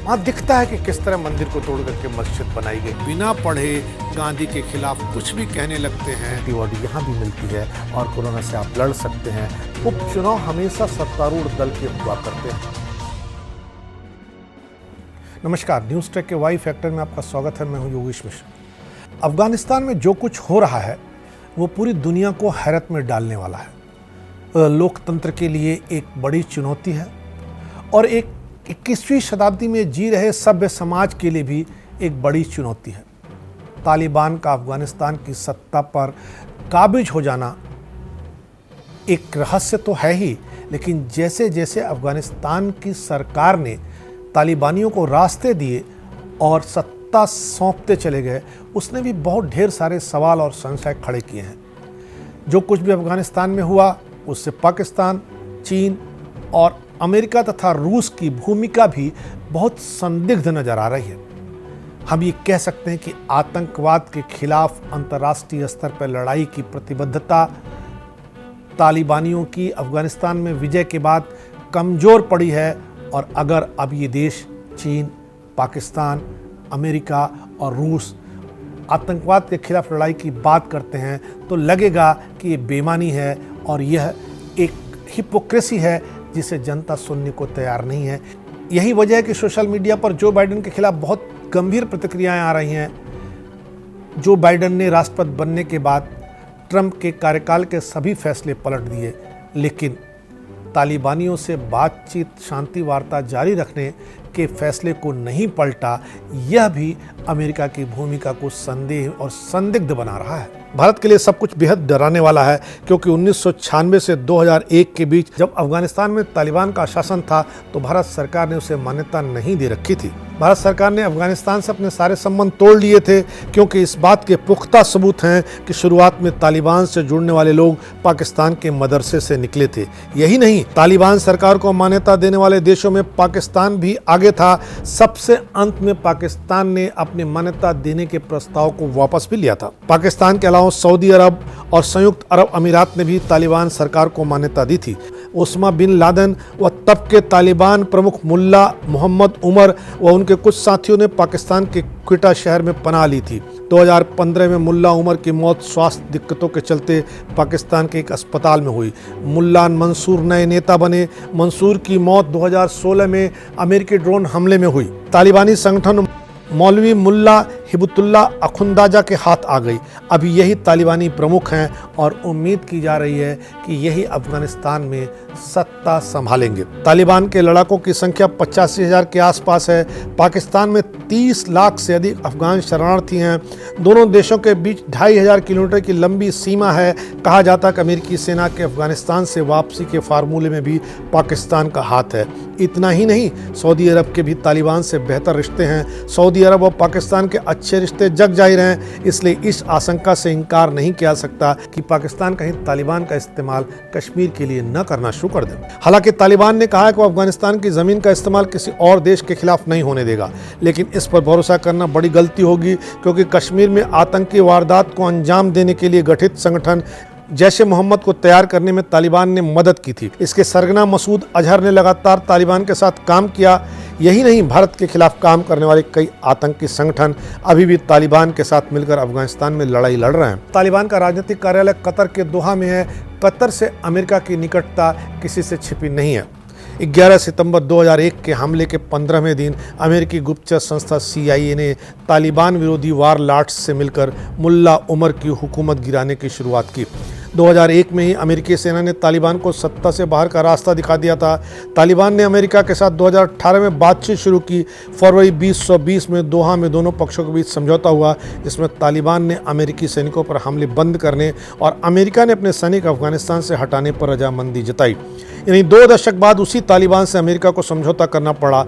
वहाँ दिखता है कि किस तरह मंदिर को तोड़ करके मस्जिद बनाई गई। बिना पढ़े गांधी के खिलाफ कुछ भी कहने लगते हैं। एंटीबॉडी यहाँ भी मिलती है और कोरोना से आप लड़ सकते हैं। उपचुनाव हमेशा सत्तारूढ़ दल के हुआ करते हैं। नमस्कार, न्यूज़ ट्रैक के वाई फैक्टर में आपका स्वागत है। मैं हूँ योगेश मिश्र। अफगानिस्तान में जो कुछ हो रहा है वो पूरी दुनिया को हैरत में डालने वाला है। लोकतंत्र के लिए एक बड़ी चुनौती है और एक 21वीं शताब्दी में जी रहे सभ्य समाज के लिए भी एक बड़ी चुनौती है। तालिबान का अफगानिस्तान की सत्ता पर काबिज हो जाना एक रहस्य तो है ही, लेकिन जैसे जैसे अफगानिस्तान की सरकार ने तालिबानियों को रास्ते दिए और सत्ता सौंपते चले गए, उसने भी बहुत ढेर सारे सवाल और संशय खड़े किए हैं। जो कुछ भी अफगानिस्तान में हुआ उससे पाकिस्तान, चीन और अमेरिका तथा रूस की भूमिका भी बहुत संदिग्ध नजर आ रही है। हम ये कह सकते हैं कि आतंकवाद के खिलाफ अंतर्राष्ट्रीय स्तर पर लड़ाई की प्रतिबद्धता तालिबानियों की अफगानिस्तान में विजय के बाद कमजोर पड़ी है। और अगर अब ये देश चीन, पाकिस्तान, अमेरिका और रूस आतंकवाद के खिलाफ लड़ाई की बात करते हैं तो लगेगा कि ये बेईमानी है और यह एक हिपोक्रेसी है जिसे जनता सुनने को तैयार नहीं है। यही वजह है कि सोशल मीडिया पर जो बाइडेन के खिलाफ बहुत गंभीर प्रतिक्रियाएं आ रही हैं। जो बाइडेन ने राष्ट्रपति बनने के बाद ट्रंप के कार्यकाल के सभी फैसले पलट दिए, लेकिन तालिबानियों से बातचीत, शांति वार्ता जारी रखने के फैसले को नहीं पलटा। यह भी अमेरिका की भूमिका को संदेह और संदिग्ध बना रहा है। भारत के लिए सब कुछ बेहद डराने वाला है, क्योंकि 1996 से 2001 के बीच जब अफगानिस्तान में तालिबान का शासन था तो भारत सरकार ने उसे मान्यता नहीं दे रखी थी। भारत सरकार ने अफगानिस्तान से अपने सारे संबंध तोड़ लिए थे, क्योंकि इस बात के पुख्ता सबूत हैं कि शुरुआत में तालिबान से जुड़ने वाले लोग पाकिस्तान के मदरसे से निकले थे। यही नहीं, तालिबान सरकार को मान्यता देने वाले देशों में पाकिस्तान भी आगे था। सबसे अंत में पाकिस्तान ने अपनी मान्यता देने के प्रस्ताव को वापस भी लिया था। पाकिस्तान के अलावा सऊदी अरब और संयुक्त अरब अमीरात ने भी तालिबान सरकार को मान्यता दी थी। उस्मा बिन लादेन व तब के तालिबान प्रमुख मुल्ला मोहम्मद उमर व उनके कुछ साथियों ने पाकिस्तान के क्वेटा शहर में पनाह ली थी। 2015 में मुल्ला उमर की मौत स्वास्थ्य दिक्कतों के चलते पाकिस्तान के एक अस्पताल में हुई। मुल्ला मंसूर नए नेता बने। मंसूर की मौत 2016 में अमेरिकी ड्रोन हमले में हुई। तालिबानी संगठन मौलवी मुल्ला हिबतुल्लाह अखुंदाजा के हाथ आ गई। अभी यही तालिबानी प्रमुख हैं और उम्मीद की जा रही है कि यही अफगानिस्तान में सत्ता संभालेंगे। तालिबान के लड़ाकों की संख्या 85,000 के आसपास है। पाकिस्तान में 30 लाख से अधिक अफगान शरणार्थी हैं। दोनों देशों के बीच 2,500 किलोमीटर की लंबी सीमा है। कहा जाता है कि अमेरिकी सेना के अफगानिस्तान से वापसी के फार्मूले में भी पाकिस्तान का हाथ है। इतना ही नहीं, सऊदी अरब के भी तालिबान से बेहतर रिश्ते हैं। सऊदी अरब और पाकिस्तान के अच्छे रिश्ते जग जाहिर हैं, इसलिए इस आशंका से इनकार नहीं किया सकता कि पाकिस्तान कहीं तालिबान का इस्तेमाल कश्मीर के लिए न करना शुरू कर दे। हालांकि तालिबान ने कहा है कि वो अफगानिस्तान की जमीन का इस्तेमाल किसी और देश के खिलाफ नहीं होने देगा, लेकिन इस पर भरोसा करना बड़ी गलती होगी, क्योंकि कश्मीर में आतंकी वारदात को अंजाम देने के लिए गठित संगठन जैश-ए मोहम्मद को तैयार करने में तालिबान ने मदद की थी। इसके सरगना मसूद अजहर ने लगातार तालिबान के साथ काम किया। यही नहीं, भारत के खिलाफ काम करने वाले कई आतंकी संगठन अभी भी तालिबान के साथ मिलकर अफगानिस्तान में लड़ाई लड़ रहे हैं। तालिबान का राजनीतिक कार्यालय कतर के दोहा में है। कतर से अमेरिका की निकटता किसी से छिपी नहीं है। 11 सितंबर 2001 के हमले के 15वें दिन अमेरिकी गुप्तचर संस्था CIA ने तालिबान विरोधी वार लाट्स से मिलकर मुल्ला उमर की हुकूमत गिराने की शुरुआत की। 2001 में ही अमेरिकी सेना ने तालिबान को सत्ता से बाहर का रास्ता दिखा दिया था। तालिबान ने अमेरिका के साथ 2018 में बातचीत शुरू की। फरवरी 2020 में दोहा में दोनों पक्षों के बीच समझौता हुआ, जिसमें तालिबान ने अमेरिकी सैनिकों पर हमले बंद करने और अमेरिका ने अपने सैनिक अफगानिस्तान से हटाने पर रजामंदी जताई। यानी 2 दशक बाद उसी तालिबान से अमेरिका को समझौता करना पड़ा।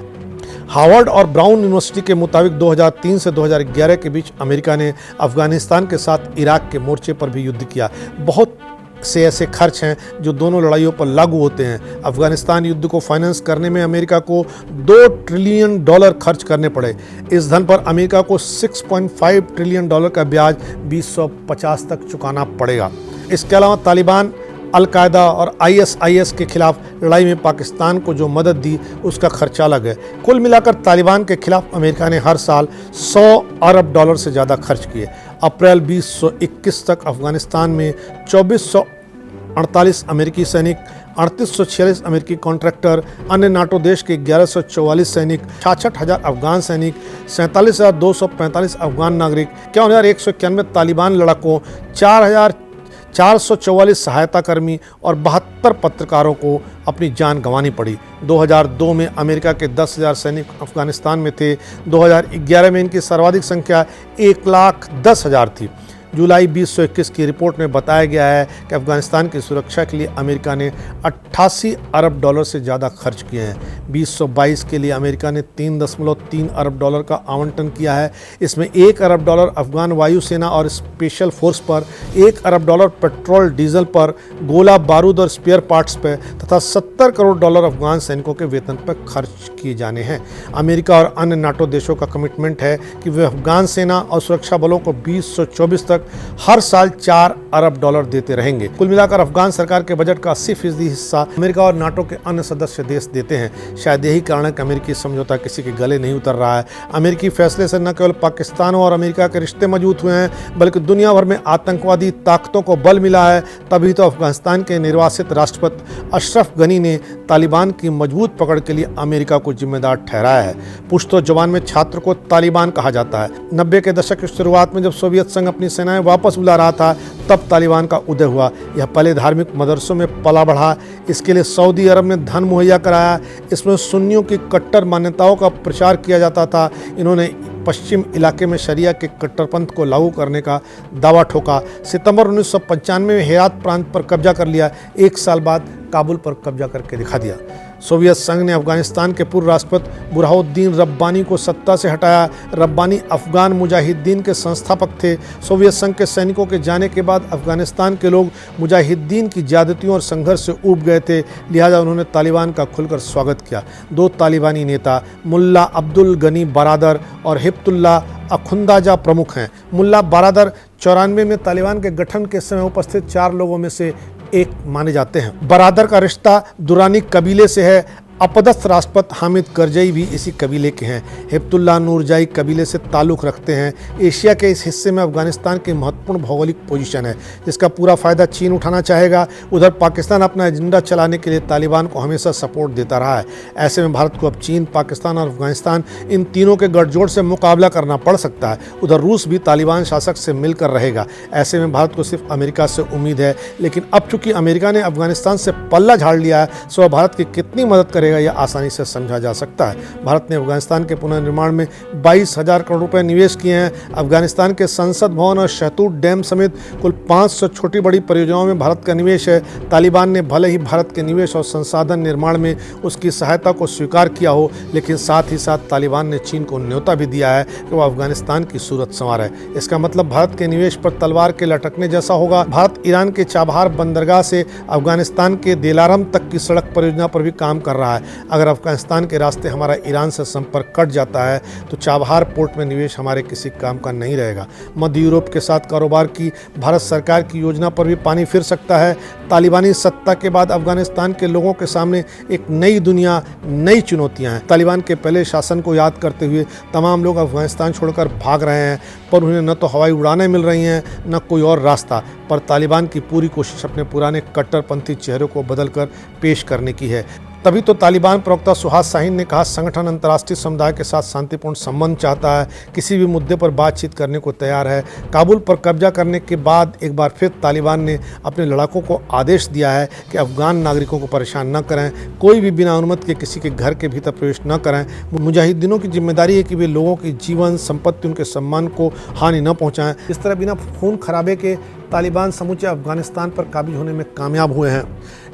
हार्वर्ड और ब्राउन यूनिवर्सिटी के मुताबिक 2003 से 2011 के बीच अमेरिका ने अफगानिस्तान के साथ इराक के मोर्चे पर भी युद्ध किया। बहुत से ऐसे खर्च हैं जो दोनों लड़ाइयों पर लागू होते हैं। अफगानिस्तान युद्ध को फाइनेंस करने में अमेरिका को $2 ट्रिलियन खर्च करने पड़े। इस धन पर अमेरिका को $6.5 ट्रिलियन का ब्याज 2050 तक चुकाना पड़ेगा। इसके अलावा तालिबान अलकायदा और ISIS के खिलाफ लड़ाई में पाकिस्तान को जो मदद दी उसका खर्चा अलग है। कुल मिलाकर तालिबान के खिलाफ अमेरिका ने हर साल $100 अरब से ज़्यादा खर्च किए। अप्रैल 2021 तक अफगानिस्तान में 2448 अमेरिकी सैनिक, 3846 अमेरिकी कॉन्ट्रैक्टर, अन्य नाटो देश के 1144 सैनिक, 66,000 अफगान सैनिक, 47,245 अफगान नागरिक, 5191 तालिबान लड़ाकों, 4,444 सहायता कर्मी और 72 पत्रकारों को अपनी जान गंवानी पड़ी। 2002 में अमेरिका के 10,000 सैनिक अफगानिस्तान में थे। 2011 में इनकी सर्वाधिक संख्या 1,10,000 थी। जुलाई 2021 की रिपोर्ट में बताया गया है कि अफगानिस्तान की सुरक्षा के लिए अमेरिका ने $88 अरब से ज़्यादा खर्च किए हैं। 2022 के लिए अमेरिका ने $3.3 अरब का आवंटन किया है। इसमें $1 अरब अफगान वायुसेना और स्पेशल फोर्स पर, $1 अरब पेट्रोल डीजल पर, गोला बारूद और स्पेयर पार्ट्स पर तथा $70 करोड़ अफगान सैनिकों के वेतन पर खर्च किए जाने हैं। अमेरिका और अन्य नाटो देशों का कमिटमेंट है कि वे अफगान सेना और सुरक्षा बलों को 2024 तक हर साल $4 अरब देते रहेंगे। कुल मिलाकर अफगान सरकार के बजट का 80% हिस्सा अमेरिका और नाटो के अन्य सदस्य देश देते हैं। शायद यही कारण है कि अमेरिकी समझौता किसी के गले नहीं उतर रहा है। अमेरिकी फैसले से न केवल पाकिस्तान और अमेरिका के रिश्ते मजबूत हुए हैं, बल्कि दुनिया भर में आतंकवादी ताकतों को बल मिला है। तभी तो अफगानिस्तान के निर्वासित राष्ट्रपति अशरफ गनी ने तालिबान की मजबूत पकड़ के लिए अमेरिका को जिम्मेदार ठहराया है। पुश्तो जबान में छात्र को तालिबान कहा जाता है। 90 के दशक की शुरुआत में जब सोवियत संघ अपनी सेनाएं वापस बुला रहा था, तब तालिबान का उदय हुआ। यह पहले धार्मिक मदरसों में पला बढ़ा। इसके लिए सऊदी अरब ने धन मुहैया कराया। इसमें सुन्नियों की कट्टर मान्यताओं का प्रचार किया जाता था। इन्होंने पश्चिम इलाके में शरिया के कट्टरपंथ को लागू करने का दावा ठोका। सितंबर 1995 में हेरात प्रांत पर कब्जा कर लिया। 1 साल बाद काबुल पर कब्जा करके दिखा दिया। सोवियत संघ ने अफगानिस्तान के पूर्व राष्ट्रपति बुरहानुद्दीन रब्बानी को सत्ता से हटाया। रब्बानी अफगान मुजाहिदीन के संस्थापक थे। सोवियत संघ के सैनिकों के जाने के बाद अफगानिस्तान के लोग मुजाहिदीन की ज्यादतियों और संघर्ष से ऊब गए थे, लिहाजा उन्होंने तालिबान का खुलकर स्वागत किया। 2 तालिबानी नेता मुल्ला अब्दुल गनी बरादर और हिब्तुल्लाह अखुंदाजा प्रमुख हैं। मुल्ला बरादर 94 में तालिबान के गठन के समय उपस्थित 4 लोगों में से एक माने जाते हैं। बरादर का रिश्ता दुरानी कबीले से है। अपदस्थ राष्ट्रपति हामिद करजई भी इसी कबीले के हैं। हिब्तुल्लाह नूरजाई कबीले से ताल्लुक़ रखते हैं। एशिया के इस हिस्से में अफगानिस्तान की महत्वपूर्ण भौगोलिक पोजीशन है, जिसका पूरा फ़ायदा चीन उठाना चाहेगा। उधर पाकिस्तान अपना एजेंडा चलाने के लिए तालिबान को हमेशा सपोर्ट देता रहा है। ऐसे में भारत को अब चीन, पाकिस्तान और अफगानिस्तान इन तीनों के गठजोड़ से मुकाबला करना पड़ सकता है। उधर रूस भी तालिबान शासक से मिलकर रहेगा। ऐसे में भारत को सिर्फ अमेरिका से उम्मीद है, लेकिन अब चूंकि अमेरिका ने अफगानिस्तान से पल्ला झाड़ लिया है, सो भारत की कितनी मदद करेगा यह आसानी से समझा जा सकता है। भारत ने अफगानिस्तान के पुनर्निर्माण में 22,000 करोड़ रुपए निवेश किए हैं। अफगानिस्तान के संसद भवन और शहतूत डैम समेत कुल 500 छोटी बड़ी परियोजनाओं में भारत का निवेश है। तालिबान ने भले ही भारत के निवेश और संसाधन निर्माण में उसकी सहायता को स्वीकार किया हो, लेकिन साथ ही साथ तालिबान ने चीन को न्योता भी दिया है कि वह अफगानिस्तान की सूरत संवारे। इसका मतलब भारत के निवेश पर तलवार के लटकने जैसा होगा। भारत ईरान के चाबहार बंदरगाह से अफगानिस्तान के दिलारम तक की सड़क परियोजना पर भी काम कर रहा है। अगर अफगानिस्तान के रास्ते हमारा ईरान से संपर्क कट जाता है तो चाबहार पोर्ट में निवेश हमारे किसी काम का नहीं रहेगा। मध्य यूरोप के साथ कारोबार की भारत सरकार की योजना पर भी पानी फिर सकता है। तालिबानी सत्ता के बाद अफगानिस्तान के लोगों के सामने एक नई दुनिया, नई चुनौतियां हैं। तालिबान के पहले शासन को याद करते हुए तमाम लोग अफगानिस्तान छोड़कर भाग रहे हैं, पर उन्हें न तो हवाई उड़ानें मिल रही हैं, न कोई और रास्ता। पर तालिबान की पूरी कोशिश अपने पुराने कट्टरपंथी चेहरों को बदलकर पेश करने की है। तभी तो तालिबान प्रवक्ता सुहास शाहीन ने कहा, संगठन अंतर्राष्ट्रीय समुदाय के साथ शांतिपूर्ण संबंध चाहता है, किसी भी मुद्दे पर बातचीत करने को तैयार है। काबुल पर कब्जा करने के बाद एक बार फिर तालिबान ने अपने लड़ाकों को आदेश दिया है कि अफगान नागरिकों को परेशान न करें, कोई भी बिना अनुमति के किसी के घर के भीतर प्रवेश न करें। मुजाहिदीनों की जिम्मेदारी है कि वे लोगों की जीवन, संपत्ति, उनके सम्मान को हानि न पहुँचाएँ। इस तरह बिना खून खराबे के तालिबान समूचे अफगानिस्तान पर काबिज होने में कामयाब हुए हैं।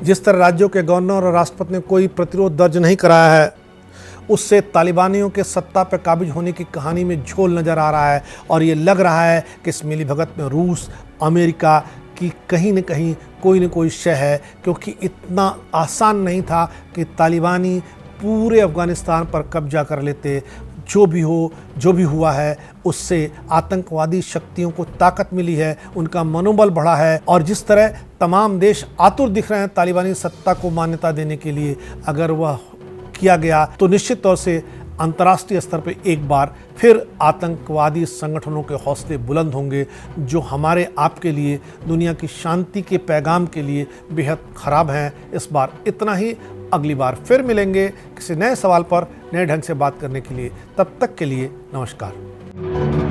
जिस तरह राज्यों के गवर्नर और राष्ट्रपति ने कोई प्रतिरोध दर्ज नहीं कराया है, उससे तालिबानियों के सत्ता पर काबिज होने की कहानी में झोल नज़र आ रहा है। और ये लग रहा है कि इस मिलीभगत में रूस, अमेरिका की कहीं न कहीं कोई न कोई शय है, क्योंकि इतना आसान नहीं था कि तालिबानी पूरे अफगानिस्तान पर कब्जा कर लेते। जो भी हुआ है उससे आतंकवादी शक्तियों को ताकत मिली है, उनका मनोबल बढ़ा है। और जिस तरह तमाम देश आतुर दिख रहे हैं तालिबानी सत्ता को मान्यता देने के लिए, अगर वह किया गया तो निश्चित तौर से अंतर्राष्ट्रीय स्तर पर एक बार फिर आतंकवादी संगठनों के हौसले बुलंद होंगे, जो हमारे आपके लिए, दुनिया की शांति के पैगाम के लिए बेहद ख़राब हैं। इस बार इतना ही, अगली बार फिर मिलेंगे किसी नए सवाल पर नए ढंग से बात करने के लिए। तब तक के लिए नमस्कार।